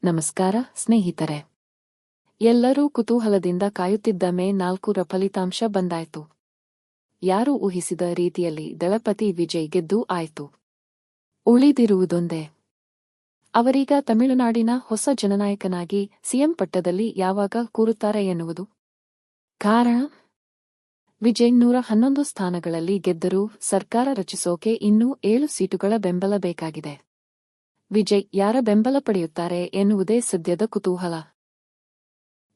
ನಮಸ್ಕಾರ ಸ್ನೇಹಿತರೆ. ಎಲ್ಲರೂ ಕುತೂಹಲದಿಂದ ಕಾಯುತ್ತಿದ್ದ ಮೇ 4ರ ಫಲಿತಾಂಶ ಬಂದಾಯ್ತು. ಯಾರೂ ಊಹಿಸಿದ ರೀತಿಯಲ್ಲಿ ದಳಪತಿ ವಿಜಯ್ ಗೆದ್ದು ಆಯ್ತು. ಉಳಿದಿರುವುದೊಂದೇ. ಅವರೀಗ ತಮಿಳುನಾಡಿನ ಹೊಸ ಜನನಾಯಕನಾಗಿ ಸಿಎಂ ಪಟ್ಟದಲ್ಲಿ ಯಾವಾಗ ಕೂರುತ್ತಾರೆ ಎನ್ನುವುದು. ಕಾರಣ, ವಿಜಯ್ 111 ಸ್ಥಾನಗಳಲ್ಲಿ ಗೆದ್ದರೂ ಸರ್ಕಾರ ರಚಿಸೋಕೆ ಇನ್ನೂ 7 ಸೀಟುಗಳ ಬೆಂಬಲ ಬೇಕಾಗಿದೆ. ವಿಜಯ್ ಯಾರ ಬೆಂಬಲ ಪಡೆಯುತ್ತಾರೆ ಎನ್ನುವುದೇ ಸದ್ಯದ ಕುತೂಹಲ.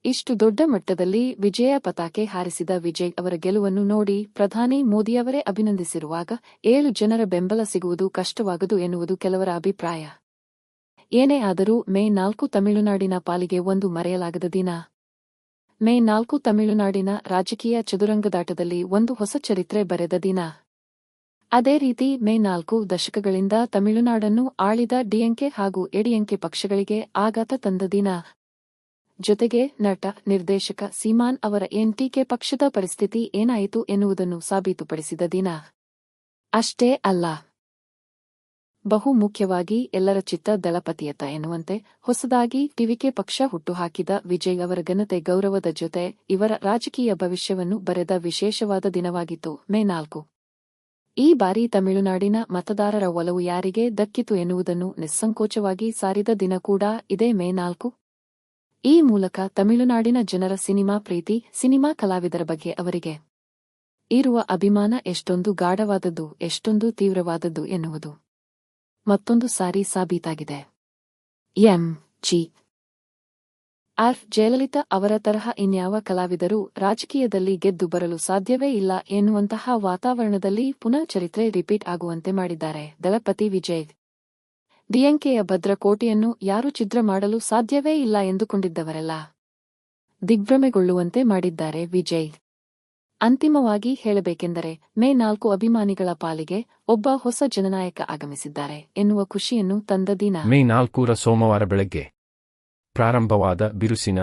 ಇಷ್ಟು ದೊಡ್ಡ ಮಟ್ಟದಲ್ಲಿ ವಿಜಯ ಪತಾಕೆ ಹಾರಿಸಿದ ವಿಜಯ್ ಅವರ ಗೆಲುವನ್ನು ನೋಡಿ ಪ್ರಧಾನಿ ಮೋದಿಯವರೇ ಅಭಿನಂದಿಸಿರುವಾಗ 7 ಜನರ ಬೆಂಬಲ ಸಿಗುವುದು ಕಷ್ಟವಾಗದು ಎನ್ನುವುದು ಕೆಲವರ ಅಭಿಪ್ರಾಯ. ಏನೇ ಆದರೂ ಮೇ 4 ತಮಿಳುನಾಡಿನ ಪಾಲಿಗೆ ಒಂದು ಮರೆಯಲಾಗದ ದಿನ. ಮೇ 4 ತಮಿಳುನಾಡಿನ ರಾಜಕೀಯ ಚದುರಂಗದಾಟದಲ್ಲಿ ಒಂದು ಹೊಸ ಚರಿತ್ರೆ ಬರೆದ ದಿನ. ಅದೇ ರೀತಿ ಮೇ 4 ದಶಕಗಳಿಂದ ತಮಿಳುನಾಡನ್ನು ಆಳಿದ ಡಿಎಂಕೆ ಹಾಗೂ ಎಡಿಎಂಕೆ ಪಕ್ಷಗಳಿಗೆ ಆಘಾತ ತಂದ ದಿನ. ಜೊತೆಗೆ ನಟ, ನಿರ್ದೇಶಕ ಸೀಮಾನ್ ಅವರ ಎನ್ಟಿಕೆ ಪಕ್ಷದ ಪರಿಸ್ಥಿತಿ ಏನಾಯಿತು ಎನ್ನುವುದನ್ನು ಸಾಬೀತುಪಡಿಸಿದ ದಿನ. ಅಷ್ಟೇ ಅಲ್ಲ, ಬಹು ಮುಖ್ಯವಾಗಿ ಎಲ್ಲರ ಚಿತ್ತ ದಳಪತಿಯತ್ತ ಎನ್ನುವಂತೆ ಹೊಸದಾಗಿ ಟಿವಿಕೆ ಪಕ್ಷ ಹುಟ್ಟುಹಾಕಿದ ವಿಜಯ್ ಅವರ ಘನತೆ ಗೌರವದ ಜೊತೆ ಇವರ ರಾಜಕೀಯ ಭವಿಷ್ಯವನ್ನು ಬರೆದ ವಿಶೇಷವಾದ ದಿನವಾಗಿತ್ತು ಮೇ 4. ಈ ಬಾರಿ ತಮಿಳುನಾಡಿನ ಮತದಾರರ ಒಲವು ಯಾರಿಗೆ ದಕ್ಕಿತು ಎನ್ನುವುದನ್ನು ನಿಸ್ಸಂಕೋಚವಾಗಿ ಸಾರಿದ ದಿನ ಕೂಡ ಇದೇ ಮೇ 4. ಈ ಮೂಲಕ ತಮಿಳುನಾಡಿನ ಜನರ ಸಿನಿಮಾ ಪ್ರೀತಿ, ಸಿನಿಮಾ ಕಲಾವಿದರ ಬಗ್ಗೆ ಅವರಿಗೆ ಇರುವ ಅಭಿಮಾನ ಎಷ್ಟೊಂದು ಗಾಢವಾದದ್ದು, ಎಷ್ಟೊಂದು ತೀವ್ರವಾದದ್ದು ಎನ್ನುವುದು ಮತ್ತೊಂದು ಸಾರಿ ಸಾಬೀತಾಗಿದೆ. ಎಂ.ಜಿ. ಆರ್. ಜಯಲಲಿತಾ ಅವರ ತರಹ ಇನ್ಯಾವ ಕಲಾವಿದರೂ ರಾಜಕೀಯದಲ್ಲಿ ಗೆದ್ದು ಬರಲು ಸಾಧ್ಯವೇ ಇಲ್ಲ ಎನ್ನುವಂತಹ ವಾತಾವರಣದಲ್ಲಿ ಪುನಃ ಚರಿತ್ರೆ ರಿಪೀಟ್ ಆಗುವಂತೆ ಮಾಡಿದ್ದಾರೆ ದಳಪತಿ ವಿಜಯ್. ಡಿಎಂಕೆಯ ಭದ್ರಕೋಟೆಯನ್ನು ಯಾರೂ ಛಿದ್ರ ಮಾಡಲು ಸಾಧ್ಯವೇ ಇಲ್ಲ ಎಂದುಕೊಂಡಿದ್ದವರೆಲ್ಲ ದಿಗ್ಭ್ರಮೆಗೊಳ್ಳುವಂತೆ ಮಾಡಿದ್ದಾರೆ ವಿಜಯ್. ಅಂತಿಮವಾಗಿ ಹೇಳಬೇಕೆಂದರೆ ಮೇ 4 ಅಭಿಮಾನಿಗಳ ಪಾಲಿಗೆ ಒಬ್ಬ ಹೊಸ ಜನನಾಯಕ ಆಗಮಿಸಿದ್ದಾರೆ ಎನ್ನುವ ಖುಷಿಯನ್ನು ತಂದ ದಿನ. ಮೇ 4ರ ಸೋಮವಾರ ಬೆಳಗ್ಗೆ ಪ್ರಾರಂಭವಾದ ಬಿರುಸಿನ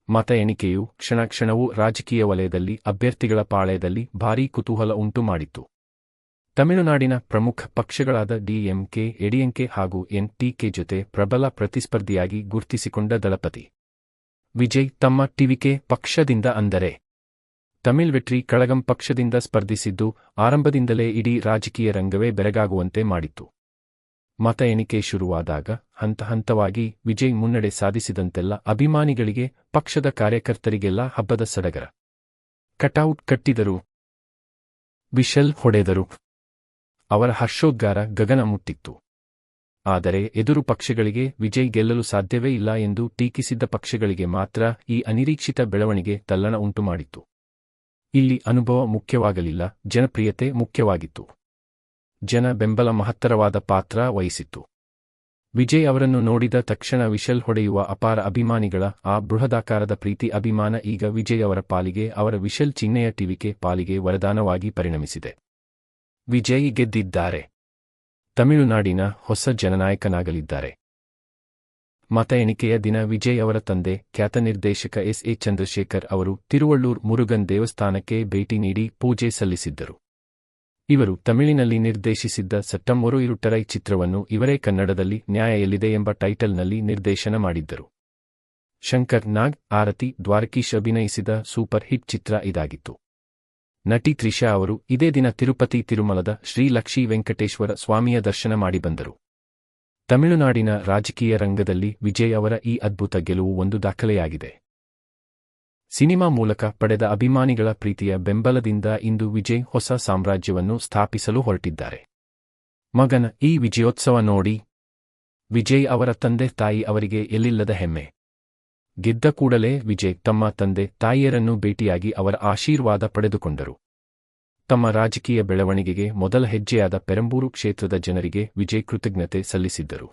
ಮತ ಎಣಿಕೆಯು ಕ್ಷಣ ಕ್ಷಣವೂ ರಾಜಕೀಯ ವಲಯದಲ್ಲಿ ಅಭ್ಯರ್ಥಿಗಳ ಪಾಳೆಯದಲ್ಲಿ ಭಾರೀ ಕುತೂಹಲ ಉಂಟು ಮಾಡಿತು. ತಮಿಳುನಾಡಿನ ಪ್ರಮುಖ ಪಕ್ಷಗಳಾದ ಡಿಎಂಕೆ, ಎಡಿಎಂಕೆ ಹಾಗೂ ಎನ್ಟಿಕೆ ಜೊತೆ ಪ್ರಬಲ ಪ್ರತಿಸ್ಪರ್ಧಿಯಾಗಿ ಗುರ್ತಿಸಿಕೊಂಡ ದಳಪತಿ ವಿಜಯ್ ತಮ್ಮ ಟಿವಿಕೆ ಪಕ್ಷದಿಂದ ಅಂದರೆ ತಮಿಳ್ ವೆಟ್ರಿ ಕಳಗಂ ಪಕ್ಷದಿಂದ ಸ್ಪರ್ಧಿಸಿದ್ದು ಆರಂಭದಿಂದಲೇ ಇಡೀ ರಾಜಕೀಯ ರಂಗವೇ ಬೆರಗಾಗುವಂತೆ ಮಾಡಿತ್ತು. ಮತ ಎಣಿಕೆ ಶುರುವಾದಾಗ ಹಂತ ಹಂತವಾಗಿ ವಿಜಯ್ ಮುನ್ನಡೆ ಸಾಧಿಸಿದಂತೆಲ್ಲ ಅಭಿಮಾನಿಗಳಿಗೆ, ಪಕ್ಷದ ಕಾರ್ಯಕರ್ತರಿಗೆಲ್ಲ ಹಬ್ಬದ ಸಡಗರ. ಕಟೌಟ್ ಕಟ್ಟಿದರು, ವಿಷಲ್ ಹೊಡೆದರು. ಅವರ ಹರ್ಷೋದ್ಗಾರ ಗಗನ ಮುಟ್ಟಿತ್ತು. ಆದರೆ ಎದುರು ಪಕ್ಷಗಳಿಗೆ ವಿಜಯ್ ಗೆಲ್ಲಲು ಸಾಧ್ಯವೇ ಇಲ್ಲ ಎಂದು ಟೀಕಿಸಿದ್ದ ಪಕ್ಷಗಳಿಗೆ ಮಾತ್ರ ಈ ಅನಿರೀಕ್ಷಿತ ಬೆಳವಣಿಗೆ ತಲ್ಲಣ ಉಂಟುಮಾಡಿತ್ತು. ಇಲ್ಲಿ ಅನುಭವ ಮುಖ್ಯವಾಗಲಿಲ್ಲ, ಜನಪ್ರಿಯತೆ ಮುಖ್ಯವಾಗಿತ್ತು. ಜನ ಬೆಂಬಲ ಮಹತ್ತರವಾದ ಪಾತ್ರ ವಹಿಸಿತ್ತು. ವಿಜಯ್ ಅವರನ್ನು ನೋಡಿದ ತಕ್ಷಣ ವಿಷಲ್ ಹೊಡೆಯುವ ಅಪಾರ ಅಭಿಮಾನಿಗಳ ಆ ಬೃಹದಾಕಾರದ ಪ್ರೀತಿ ಅಭಿಮಾನ ಈಗ ವಿಜಯ್ ಅವರ ಪಾಲಿಗೆ, ಅವರ ವಿಷಲ್ ಚಿಹ್ನೆಯ ಟಿವಿಕೆ ಪಾಲಿಗೆ ವರದಾನವಾಗಿ ಪರಿಣಮಿಸಿದೆ. ವಿಜಯ್ ಗೆದ್ದಿದ್ದಾರೆ. ತಮಿಳುನಾಡಿನ ಹೊಸ ಜನನಾಯಕನಾಗಲಿದ್ದಾರೆ. ಮತ ಎಣಿಕೆಯ ದಿನ ವಿಜಯ್ ಅವರ ತಂದೆ, ಖ್ಯಾತ ನಿರ್ದೇಶಕ ಎಸ್.ಎ. ಚಂದ್ರಶೇಖರ್ ಅವರು ತಿರುವಳ್ಳೂರ್ ಮುರುಗನ್ ದೇವಸ್ಥಾನಕ್ಕೆ ಭೇಟಿ ನೀಡಿ ಪೂಜೆ ಸಲ್ಲಿಸಿದ್ದರು. ಇವರು ತಮಿಳಿನಲ್ಲಿ ನಿರ್ದೇಶಿಸಿದ್ದ ಸೆಪ್ಟೆಂಬರ್ 2 ಚಿತ್ರವನ್ನು ಇವರೇ ಕನ್ನಡದಲ್ಲಿ ನ್ಯಾಯ ಎಲ್ಲಿದೆ ಎಂಬ ಟೈಟಲ್ನಲ್ಲಿ ನಿರ್ದೇಶನ ಮಾಡಿದ್ದರು. ಶಂಕರ್ ನಾಗ್, ಆರತಿ, ದ್ವಾರಕೀಶ್ ಅಭಿನಯಿಸಿದ ಸೂಪರ್ ಹಿಟ್ ಚಿತ್ರ ಇದಾಗಿತ್ತು. ನಟಿ ತ್ರಿಷಾ ಅವರು ಇದೇ ದಿನ ತಿರುಪತಿ ತಿರುಮಲದ ಶ್ರೀ ಲಕ್ಷೀ ವೆಂಕಟೇಶ್ವರ ಸ್ವಾಮಿಯ ದರ್ಶನ ಮಾಡಿ ಬಂದರು. ತಮಿಳುನಾಡಿನ ರಾಜಕೀಯ ರಂಗದಲ್ಲಿ ವಿಜಯ್ ಅವರ ಈ ಅದ್ಭುತ ಗೆಲುವು ಒಂದು ದಾಖಲೆಯಾಗಿದೆ. ಸಿನಿಮಾ ಮೂಲಕ ಪಡೆದ ಅಭಿಮಾನಿಗಳ ಪ್ರೀತಿಯ ಬೆಂಬಲದಿಂದ ಇಂದು ವಿಜಯ್ ಹೊಸ ಸಾಮ್ರಾಜ್ಯವನ್ನು ಸ್ಥಾಪಿಸಲು ಹೊರಟಿದ್ದಾರೆ. ಮಗನ ಈ ವಿಜಯೋತ್ಸವ ನೋಡಿ ವಿಜಯ್ ಅವರ ತಂದೆ ತಾಯಿ ಅವರಿಗೆ ಎಲ್ಲಿಲ್ಲದ ಹೆಮ್ಮೆ. ಗೆದ್ದ ಕೂಡಲೇ ವಿಜಯ್ ತಮ್ಮ ತಂದೆ ತಾಯಿಯರನ್ನು ಭೇಟಿಯಾಗಿ ಅವರ ಆಶೀರ್ವಾದ ಪಡೆದುಕೊಂಡರು. ತಮ್ಮ ರಾಜಕೀಯ ಬೆಳವಣಿಗೆಗೆ ಮೊದಲ ಹೆಜ್ಜೆಯಾದ ಪೆರಂಬೂರು ಕ್ಷೇತ್ರದ ಜನರಿಗೆ ವಿಜಯ್ ಕೃತಜ್ಞತೆ ಸಲ್ಲಿಸಿದ್ದರು.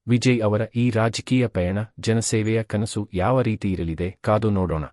ವಿಜಯ್ ಅವರ ಈ ರಾಜಕೀಯ ಪಯಣ, ಜನಸೇವೆಯ ಕನಸು ಯಾವ ರೀತಿ ಇರಲಿದೆ ಕಾದು ನೋಡೋಣ.